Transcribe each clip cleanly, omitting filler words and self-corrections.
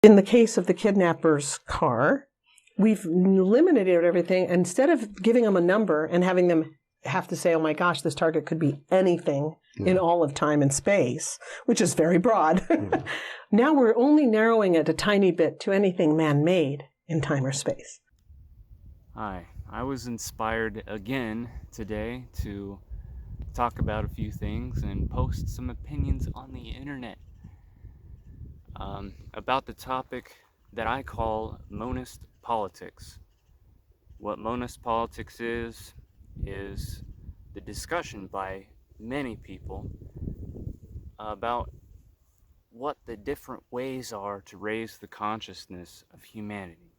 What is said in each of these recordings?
In the case of the kidnapper's car, we've eliminated everything. Instead of giving them a number and having them have to say, oh my gosh, this target could be anything in all of time and space, which is very broad. Now we're only narrowing it a tiny bit to anything man-made in time or space. Hi, I was inspired again today to talk about a few things and post some opinions on the internet about the topic that I call Monist politics. What Monist politics is the discussion by many people about what the different ways are to raise the consciousness of humanity.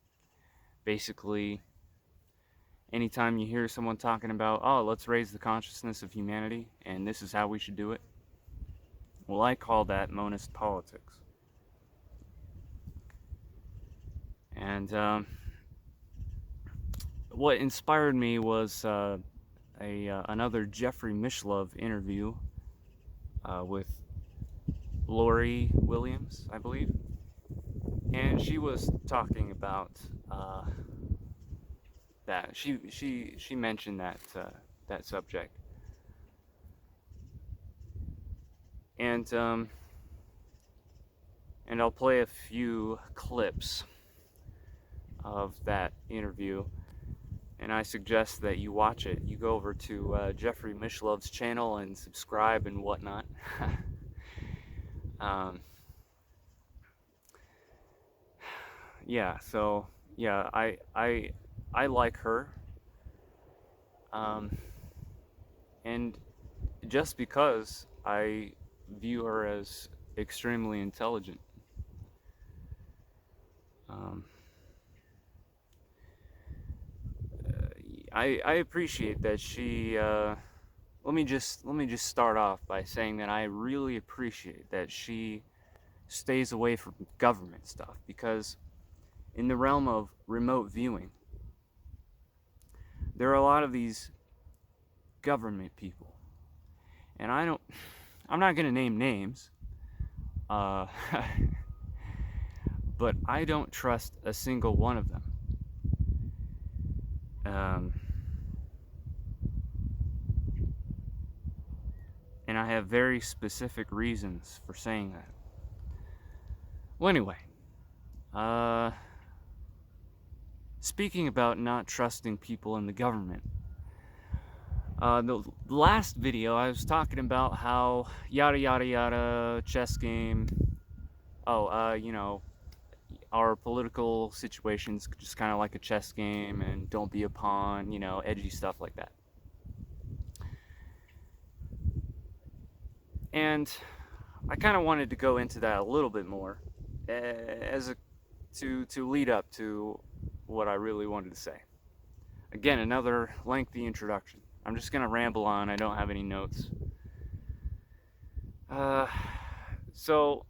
Basically, anytime you hear someone talking about, oh, let's raise the consciousness of humanity and this is how we should do it, well, I call that Monist politics. And what inspired me was another Jeffrey Mishlove interview with Lori Williams, I believe, and she was talking about that. She mentioned that subject, and I'll play a few clips of that interview, and I suggest that you watch it. You go over to Jeffrey Mishlove's channel and subscribe and whatnot. Yeah, so yeah, I like her, and just because I view her as extremely intelligent. I appreciate that she. Let me just start off by saying that I really appreciate that she stays away from government stuff, because in the realm of remote viewing, there are a lot of these government people, and I'm not gonna name names, but I don't trust a single one of them. And I have very specific reasons for saying that. Well, anyway, speaking about not trusting people in the government, the last video I was talking about how yada yada yada, chess game, you know, our political situation's just kind of like a chess game, and don't be a pawn, you know, edgy stuff like that. And I kind of wanted to go into that a little bit more to lead up to what I really wanted to say. Again, another lengthy introduction. I'm just gonna ramble on. I don't have any notes. So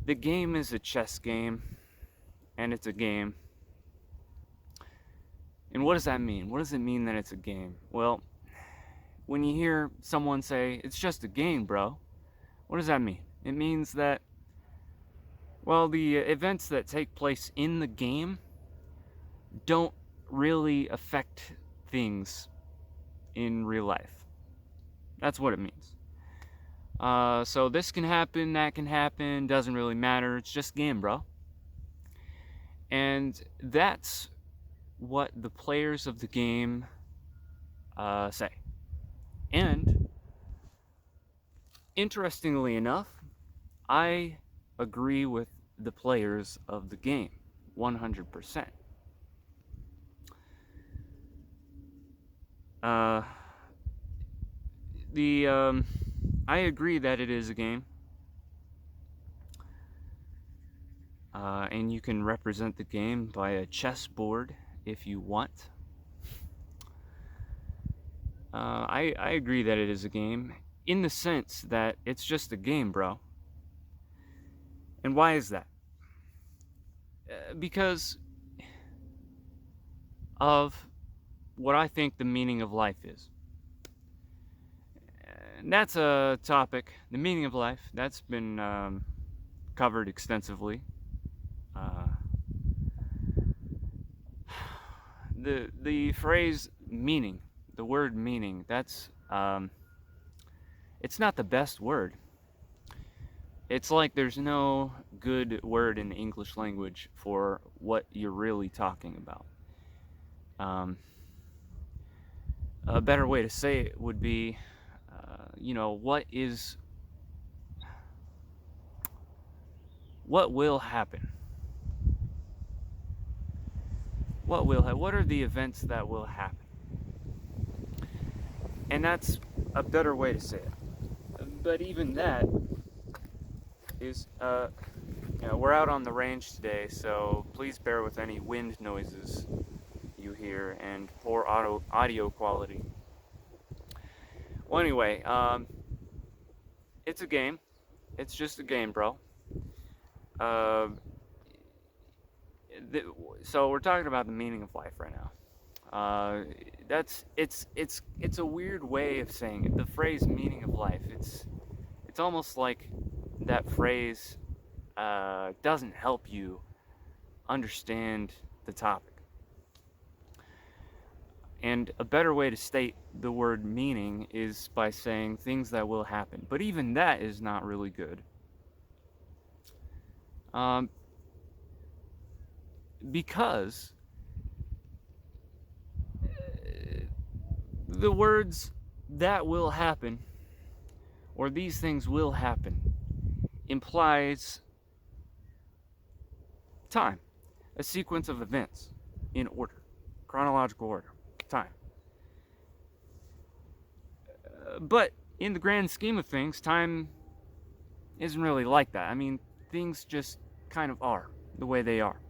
the game is a chess game, and it's a game. And what does that mean? What does it mean that it's a game? Well, when you hear someone say, it's just a game, bro, what does that mean? It means that, well, the events that take place in the game don't really affect things in real life. That's what it means. So this can happen, that can happen, doesn't really matter. It's just a game, bro. And that's what the players of the game say. And interestingly enough, I agree with the players of the game 100%. I agree that it is a game, and you can represent the game by a chessboard if you want. I agree that it is a game in the sense that it's just a game, bro. And why is that? Because of what I think the meaning of life is. that's a topic, the meaning of life, that's been covered extensively. The phrase meaning, the word meaning, that's it's not the best word. It's like there's no good word in the English language for what you're really talking about. A better way to say it would be, what will happen? What are the events that will happen? And that's a better way to say it. But even that is, we're out on the range today, so please bear with any wind noises you hear and poor audio quality. Well, anyway, it's a game. It's just a game, bro. So we're talking about the meaning of life right now. It's a weird way of saying it. The phrase "meaning of life." It's almost like that phrase doesn't help you understand the topic. And a better way to state the word meaning is by saying things that will happen. But even that is not really good. Because the words that will happen or these things will happen implies time, a sequence of events in order, chronological order, time. But in the grand scheme of things, time isn't really like that. I mean, things just kind of are the way they are.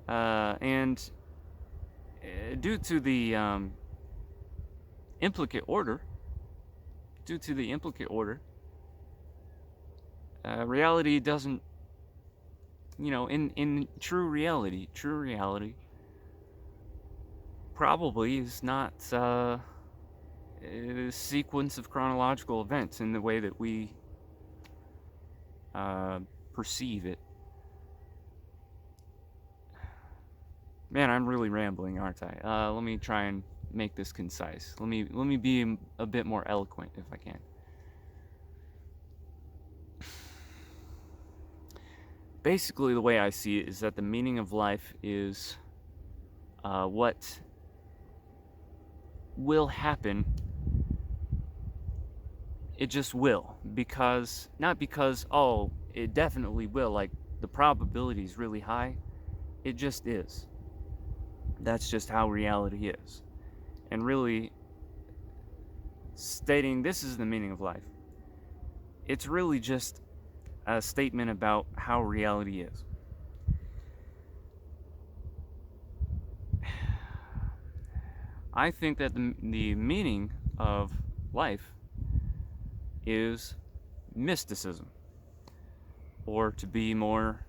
And due to the implicate order, reality doesn't, in true reality probably is not a sequence of chronological events in the way that we perceive it. Man, I'm really rambling, aren't I? Let me try and make this concise. Let me be a bit more eloquent if I can. Basically, the way I see it is that the meaning of life is what will happen. It just will, not because it definitely will, like the probability is really high. It just is. That's just how reality is. And really, stating this is the meaning of life, it's really just a statement about how reality is. I think that the meaning of life is mysticism, or to be more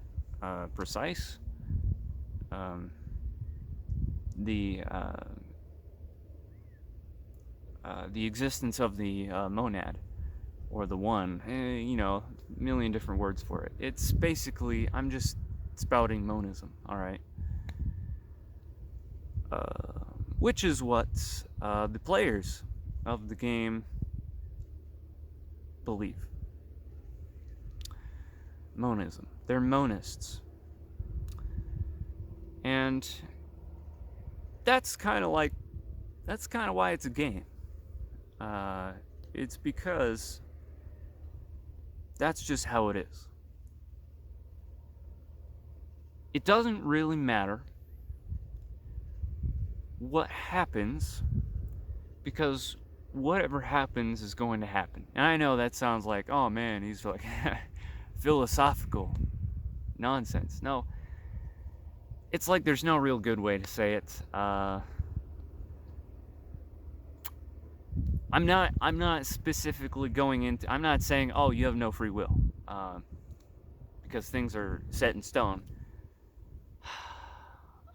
precise, the existence of the monad, or the one, a million different words for it. It's basically, I'm just spouting monism, alright? Which is what the players of the game believe. Monism. They're monists. And that's kind of why it's a game. It's because that's just how it is. It doesn't really matter what happens, because whatever happens is going to happen. And I know that sounds like, oh man, he's like philosophical nonsense. No, it's like there's no real good way to say it. I'm not specifically going into, I'm not saying, oh, you have no free will, because things are set in stone.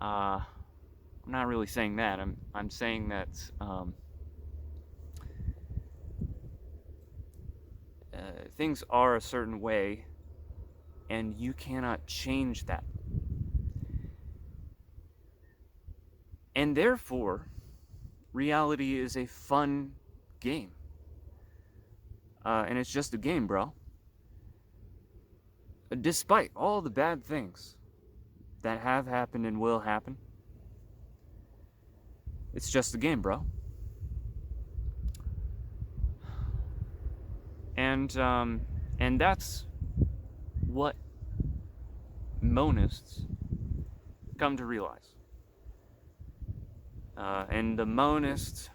I'm not really saying that. I'm saying that things are a certain way, and you cannot change that. And therefore, reality is a fun game. And it's just a game, bro. Despite all the bad things that have happened and will happen, it's just a game, bro. And that's what monists come to realize. And the monist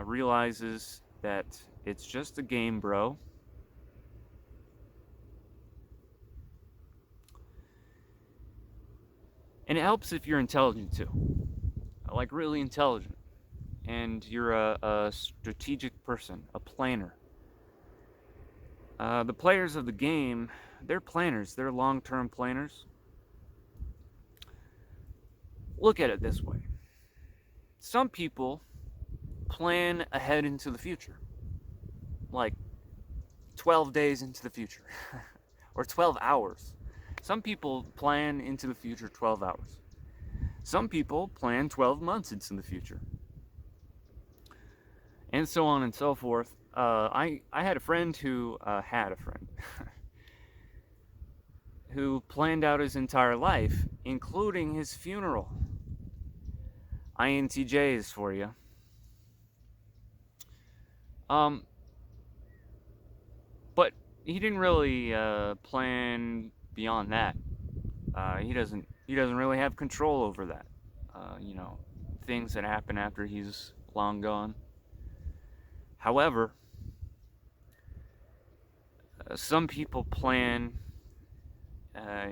realizes that it's just a game, bro. And it helps if you're intelligent too, like really intelligent, and you're a strategic person, a planner. The players of the game, they're planners, they're long-term planners. Look at it this way. Some people plan ahead into the future, like 12 days into the future, or 12 hours. Some people plan into the future 12 hours. Some people plan 12 months into the future. And so on and so forth. I had a friend who who planned out his entire life, including his funeral. INTJs for you. But he didn't really plan beyond that. He doesn't really have control over that. Things that happen after he's long gone. However, some people plan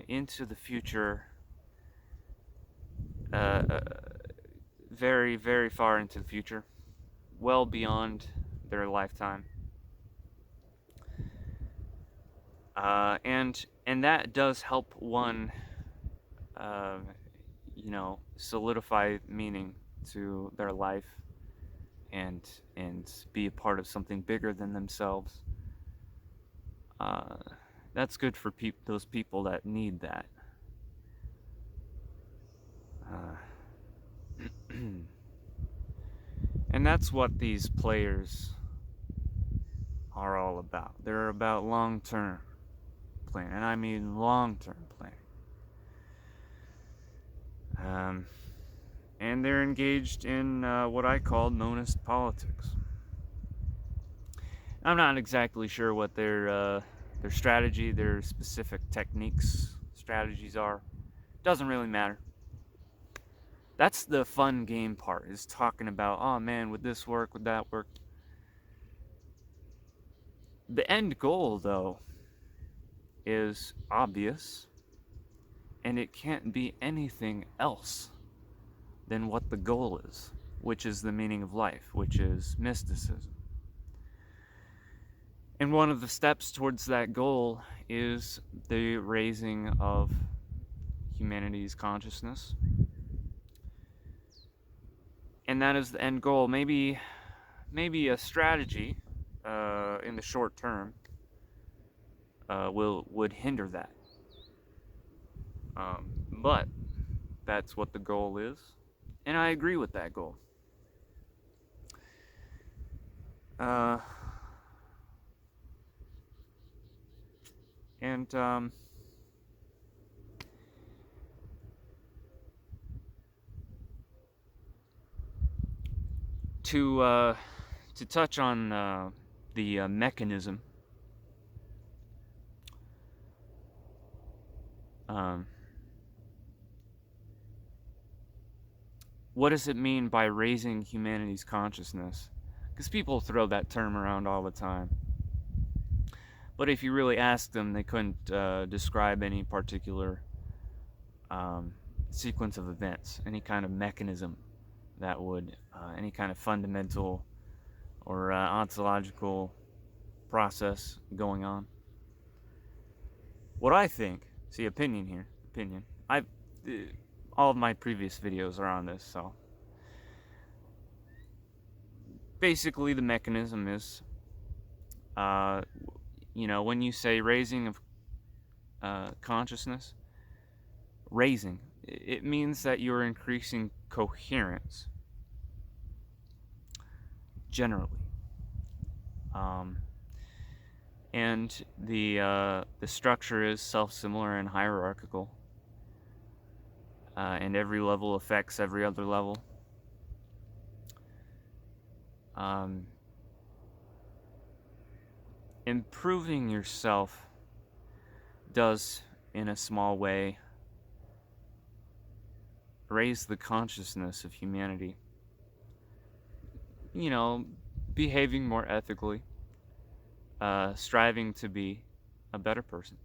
into the future, very, very far into the future, well beyond their lifetime. And that does help one, solidify meaning to their life and be a part of something bigger than themselves. That's good for those people that need that. And that's what these players are all about. They're about long-term planning, and I mean long-term planning. And they're engaged in what I call monist politics. I'm not exactly sure what their strategy, their specific strategies are. Doesn't really matter. That's the fun game part, is talking about, oh man, would this work, would that work? The end goal, though, is obvious, and it can't be anything else than what the goal is, which is the meaning of life, which is mysticism. And one of the steps towards that goal is the raising of humanity's consciousness. And that is the end goal. Maybe a strategy in the short term would hinder that. But that's what the goal is. And I agree with that goal. To touch on the mechanism, what does it mean by raising humanity's consciousness? Because people throw that term around all the time. But if you really ask them, they couldn't describe any particular sequence of events, any kind of mechanism that would, any kind of fundamental or ontological process going on. What I think, opinion. All of my previous videos are on this, so basically the mechanism is when you say raising of consciousness, raising, it means that you're increasing coherence, generally. And the structure is self-similar and hierarchical, and every level affects every other level. Improving yourself does, in a small way, raise the consciousness of humanity. Behaving more ethically, striving to be a better person,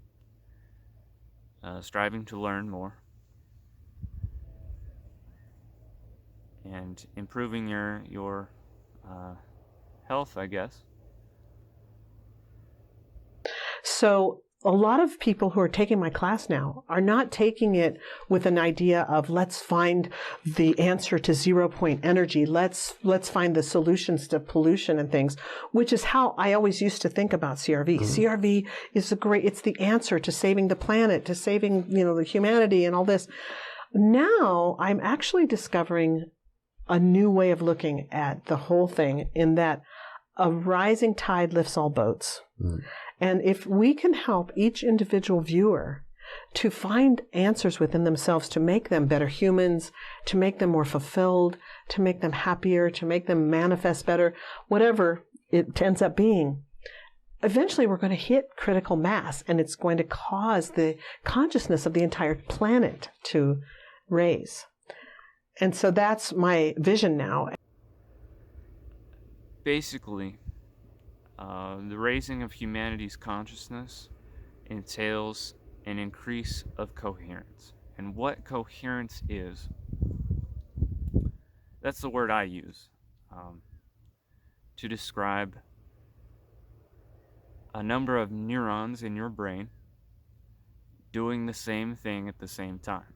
striving to learn more, and improving your health, I guess. So a lot of people who are taking my class now are not taking it with an idea of let's find the answer to 0 point energy. Let's find the solutions to pollution and things, which is how I always used to think about CRV. CRV is it's the answer to saving the planet, to saving, the humanity and all this. Now I'm actually discovering a new way of looking at the whole thing, in that a rising tide lifts all boats. And if we can help each individual viewer to find answers within themselves to make them better humans, to make them more fulfilled, to make them happier, to make them manifest better, whatever it ends up being, eventually we're going to hit critical mass, and it's going to cause the consciousness of the entire planet to raise. And so that's my vision now. Basically, the raising of humanity's consciousness entails an increase of coherence. And what coherence is, that's the word I use to describe a number of neurons in your brain doing the same thing at the same time.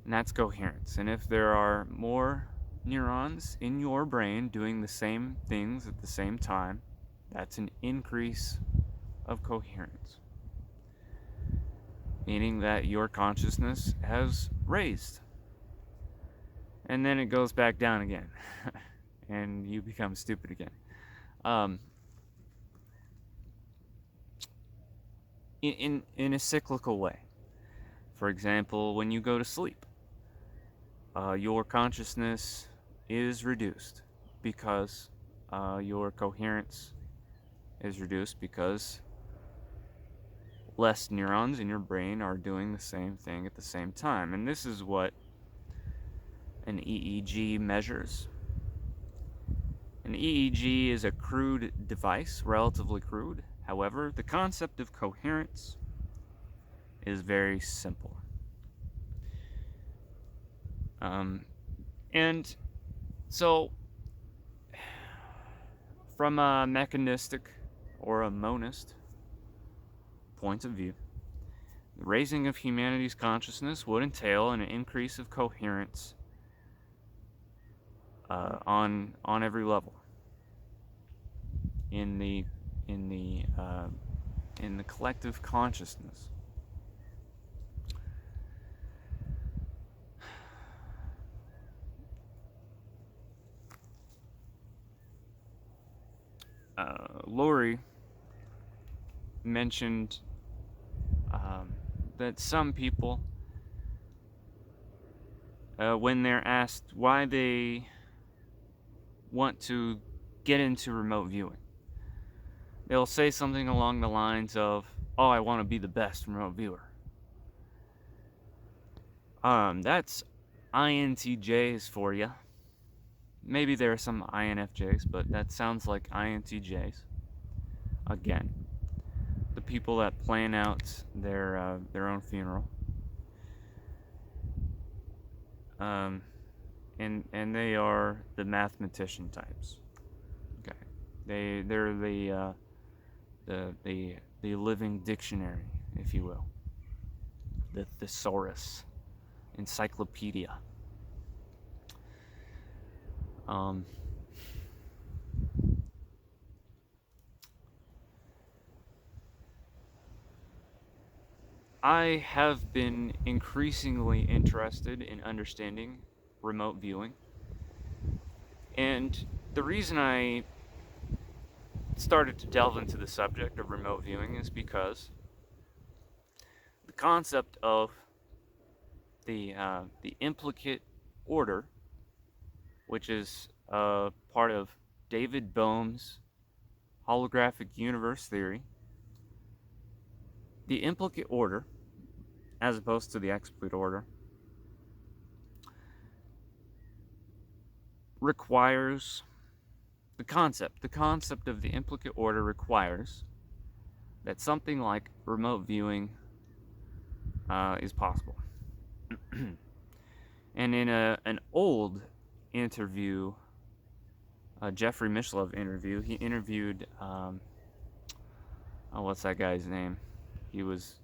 And that's coherence. And if there are more neurons in your brain doing the same things at the same time, that's an increase of coherence, meaning that your consciousness has raised. And then it goes back down again and you become stupid again. In a cyclical way. For example, when you go to sleep, your consciousness is reduced because your coherence is reduced, because less neurons in your brain are doing the same thing at the same time. And this is what an EEG measures. An EEG is a crude device, relatively crude. However, the concept of coherence is very simple. And so, from a mechanistic or a monist point of view, the raising of humanity's consciousness would entail an increase of coherence on every level in the collective consciousness. Lori mentioned that some people, when they're asked why they want to get into remote viewing, they'll say something along the lines of, "Oh, I want to be the best remote viewer." That's INTJs for you. Maybe there are some INFJs, but that sounds like INTJs. Again, the people that plan out their own funeral. And they are the mathematician types. Okay, they're the living dictionary, if you will, the thesaurus, encyclopedia. I have been increasingly interested in understanding remote viewing. And the reason I started to delve into the subject of remote viewing is because the concept of the implicate order, which is part of David Bohm's holographic universe theory, the implicate order, as opposed to the explicit order, requires the concept of the implicate order requires that something like remote viewing is possible. And in an old interview, a Jeffrey Mishlove interview, he interviewed what's that guy's name? He was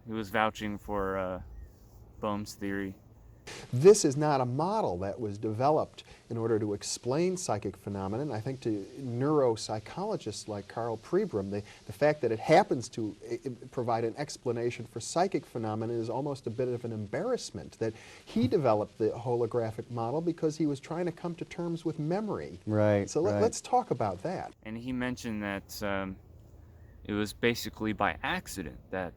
vouching for Bohm's theory. This is not a model that was developed in order to explain psychic phenomena. I think to neuropsychologists like Carl Pribram, the fact that it happens to provide an explanation for psychic phenomena is almost a bit of an embarrassment. That he developed the holographic model because he was trying to come to terms with memory. Right. So let's talk about that. And he mentioned that it was basically by accident that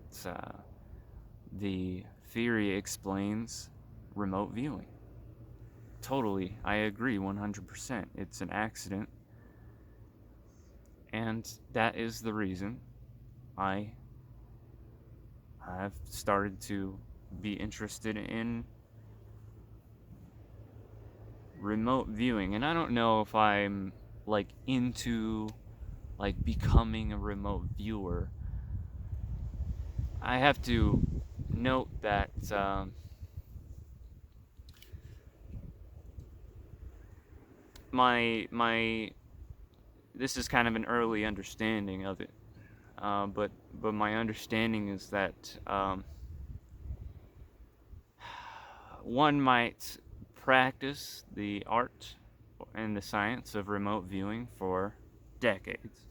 the theory explains remote viewing. Totally, I agree 100%. It's an accident. And that is the reason I have started to be interested in remote viewing. And I don't know if I'm like into like becoming a remote viewer. I have to note that my this is kind of an early understanding of it, but my understanding is that one might practice the art and the science of remote viewing for decades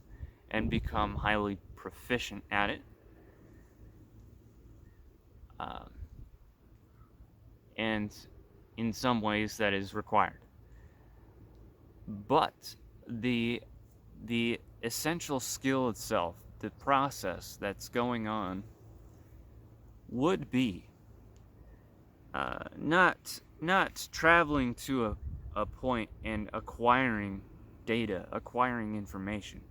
and become highly proficient at it, and in some ways that is required. But the essential skill itself, the process that's going on, would be not traveling to a point and acquiring data, acquiring information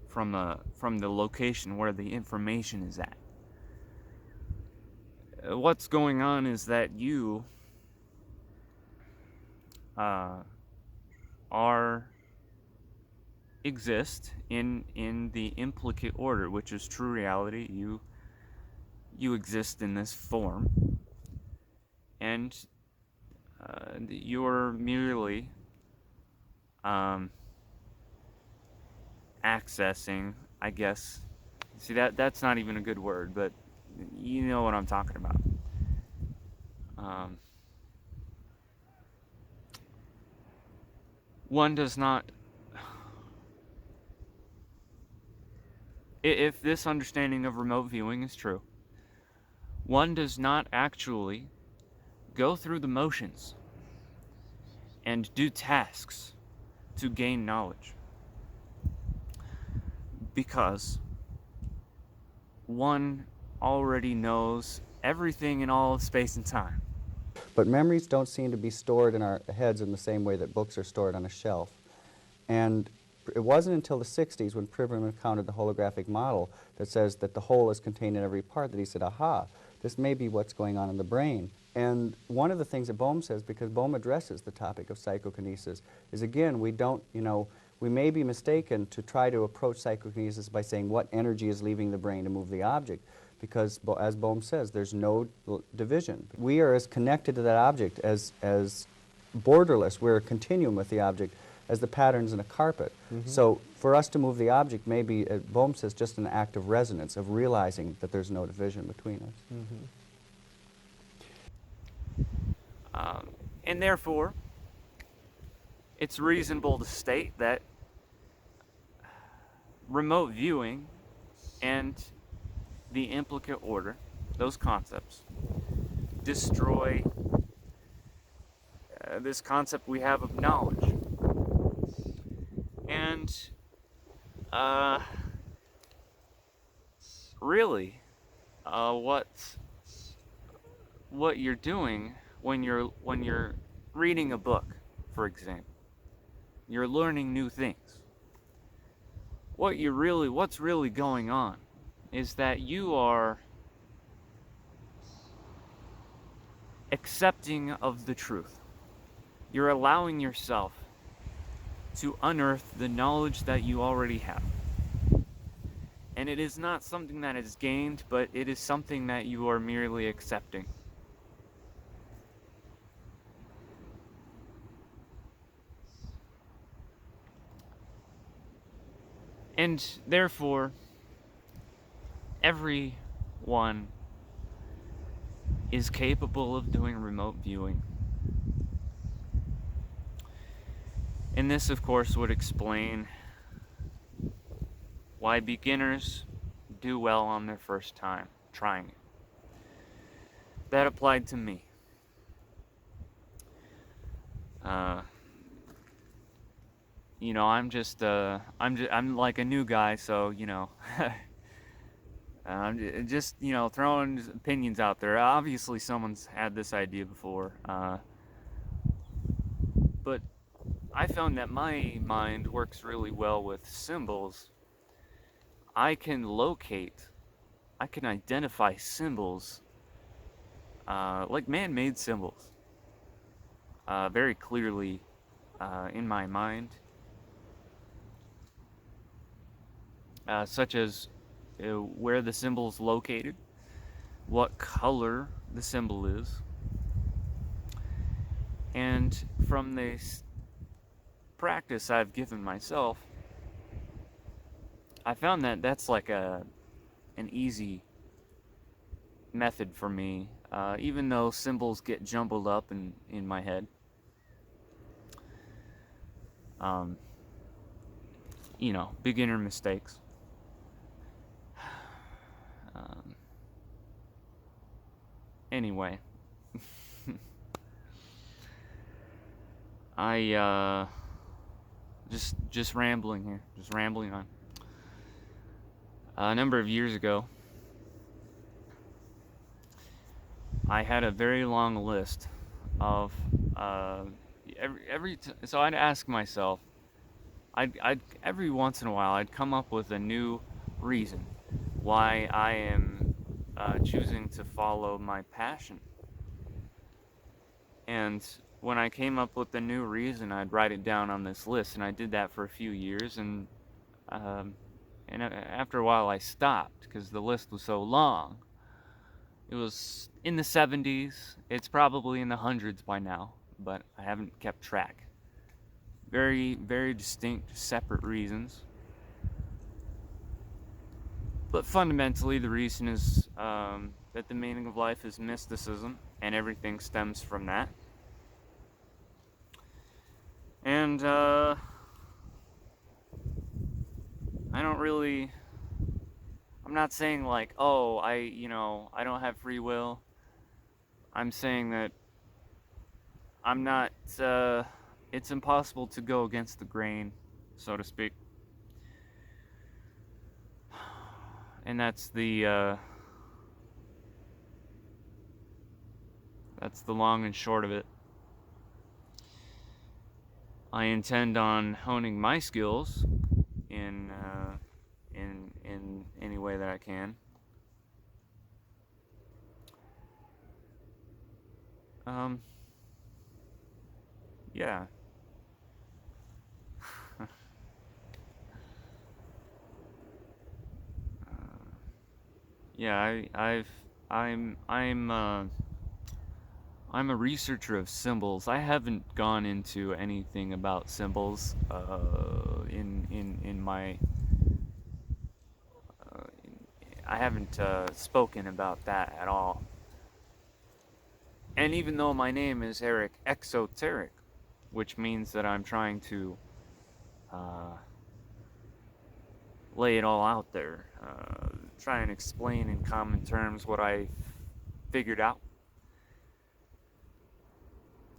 from the location where the information is at. What's going on is that you exist in the implicate order, which is true reality. You exist in this form, and you're merely accessing, I guess. See, that's not even a good word, but you know what I'm talking about. One does not, if this understanding of remote viewing is true, one does not actually go through the motions and do tasks to gain knowledge, because one already knows everything in all of space and time. But memories don't seem to be stored in our heads in the same way that books are stored on a shelf. And it wasn't until the 60s when Pribram encountered the holographic model that says that the whole is contained in every part that he said, aha, this may be what's going on in the brain. And one of the things that Bohm says, because Bohm addresses the topic of psychokinesis, is again, we don't, we may be mistaken to try to approach psychokinesis by saying what energy is leaving the brain to move the object, because as Bohm says, there's no division. We are as connected to that object as borderless, we're a continuum with the object, as the patterns in a carpet. Mm-hmm. So for us to move the object may be, Bohm says, just an act of resonance, of realizing that there's no division between us. Mm-hmm. And therefore, it's reasonable to state that remote viewing and the implicate order, those concepts, destroy this concept we have of knowledge. And really, what you're doing when you're reading a book, for example, you're learning new things. What's really going on is that you are accepting of the truth. You're allowing yourself to unearth the knowledge that you already have. And it is not something that is gained, but it is something that you are merely accepting. And therefore, everyone is capable of doing remote viewing. And this, of course, would explain why beginners do well on their first time trying it. That applied to me. I'm like a new guy, so, I'm just, throwing opinions out there. Obviously, someone's had this idea before, but I found that my mind works really well with symbols. I can identify symbols, like man-made symbols, very clearly in my mind, such as where the symbol is located, what color the symbol is, and from this practice I've given myself, I found that that's like an easy method for me, even though symbols get jumbled up in my head. Beginner mistakes. Anyway, I just rambling here, just rambling on. A number of years ago, I had a very long list of so I'd ask myself, I'd every once in a while I'd come up with a new reason why I am choosing to follow my passion. And when I came up with a new reason, I'd write it down on this list, and I did that for a few years, and after a while I stopped because the list was so long. It was in the 70s. It's probably in the hundreds by now, but I haven't kept track. Very, very distinct, separate reasons. But fundamentally, the reason is that the meaning of life is mysticism, and everything stems from that. And I'm not saying like, oh, I don't have free will. I'm saying that I'm not, it's impossible to go against the grain, so to speak. And that's the long and short of it. I intend on honing my skills in any way that I can. Yeah. Yeah, I'm a researcher of symbols. I haven't gone into anything about symbols in my I haven't spoken about that at all. And even though my name is Eric Exoteric, which means that I'm trying to lay it all out there, try and explain in common terms what I figured out.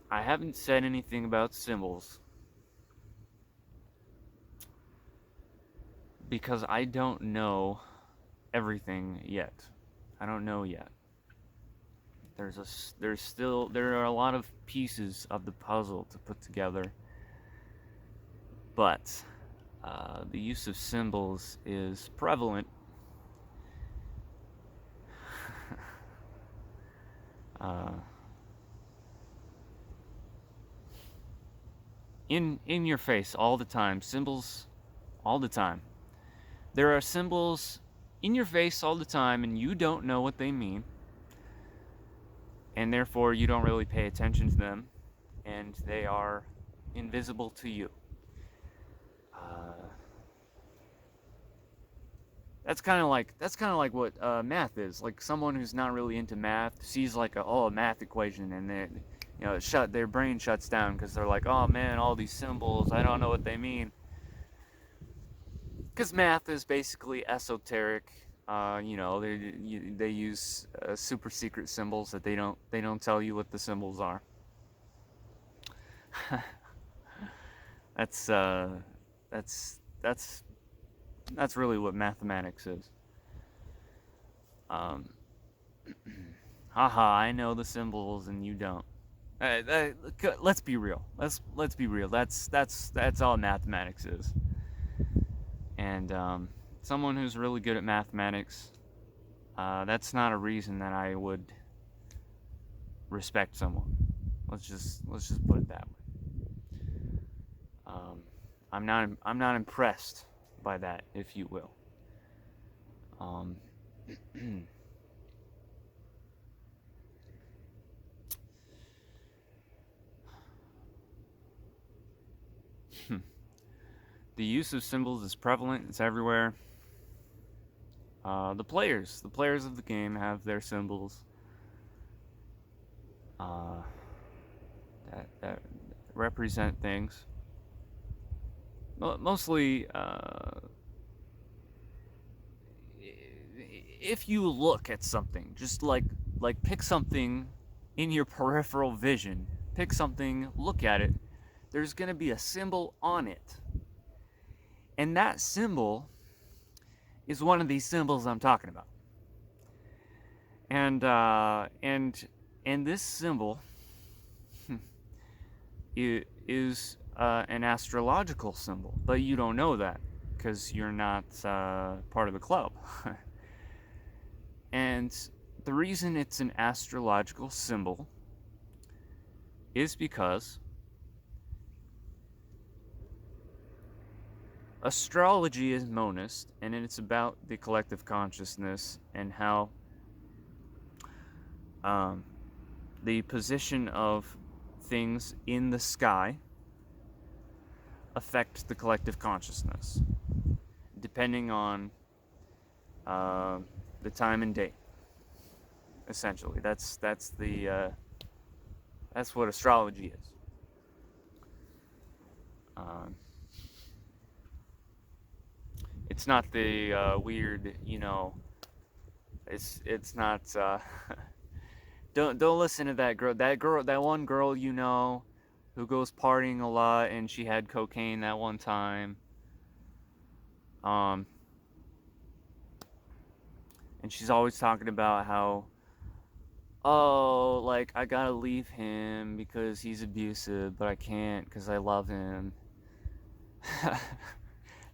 I haven't said anything about symbols because I don't know everything yet. I don't know yet. There are a lot of pieces of the puzzle to put together, but the use of symbols is prevalent. In your face all the time. Symbols all the time. There are symbols in your face all the time, and you don't know what they mean, and therefore you don't really pay attention to them, and they are invisible to you. That's kind of like what math is. Like, someone who's not really into math sees like a math equation, and their brain shuts down because they're like, oh man, all these symbols, I don't know what they mean. Because math is basically esoteric. They use super secret symbols that they don't tell you what the symbols are. That's really what mathematics is. Haha, I know the symbols and you don't. Let's be real. Let's be real. That's all mathematics is. And someone who's really good at mathematics, that's not a reason that I would respect someone. Let's just put it that way. I'm not impressed by that, if you will. The use of symbols is prevalent. It's everywhere. The players of the game have their symbols that represent things. Mostly, if you look at something, just like pick something in your peripheral vision, pick something, look at it, there's going to be a symbol on it. And that symbol is one of these symbols I'm talking about. And this symbol is an astrological symbol, but you don't know that because you're not part of the club. And the reason it's an astrological symbol is because astrology is monist, and it's about the collective consciousness and how the position of things in the sky affect the collective consciousness, depending on the time and date. Essentially, that's what astrology is. It's not the weird, It's not. Don't listen to that girl. That one girl who goes partying a lot, and she had cocaine that one time. And she's always talking about how, I gotta leave him because he's abusive, but I can't because I love him.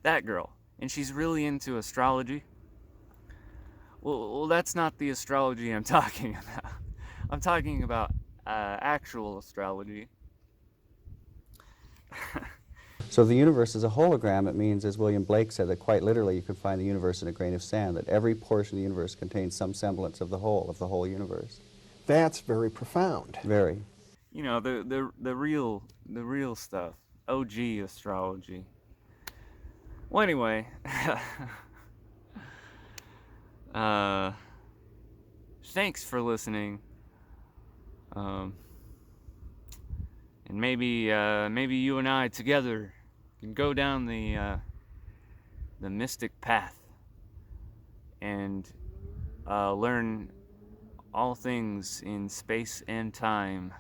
That girl. And she's really into astrology. Well, that's not the astrology I'm talking about. I'm talking about actual astrology. So the universe is a hologram. It means, as William Blake said, that quite literally you can find the universe in a grain of sand, that every portion of the universe contains some semblance of the whole universe. That's very profound. Very. The real stuff. OG astrology. Well, anyway, thanks for listening. And maybe you and I together can go down the mystic path and and learn all things in space and time.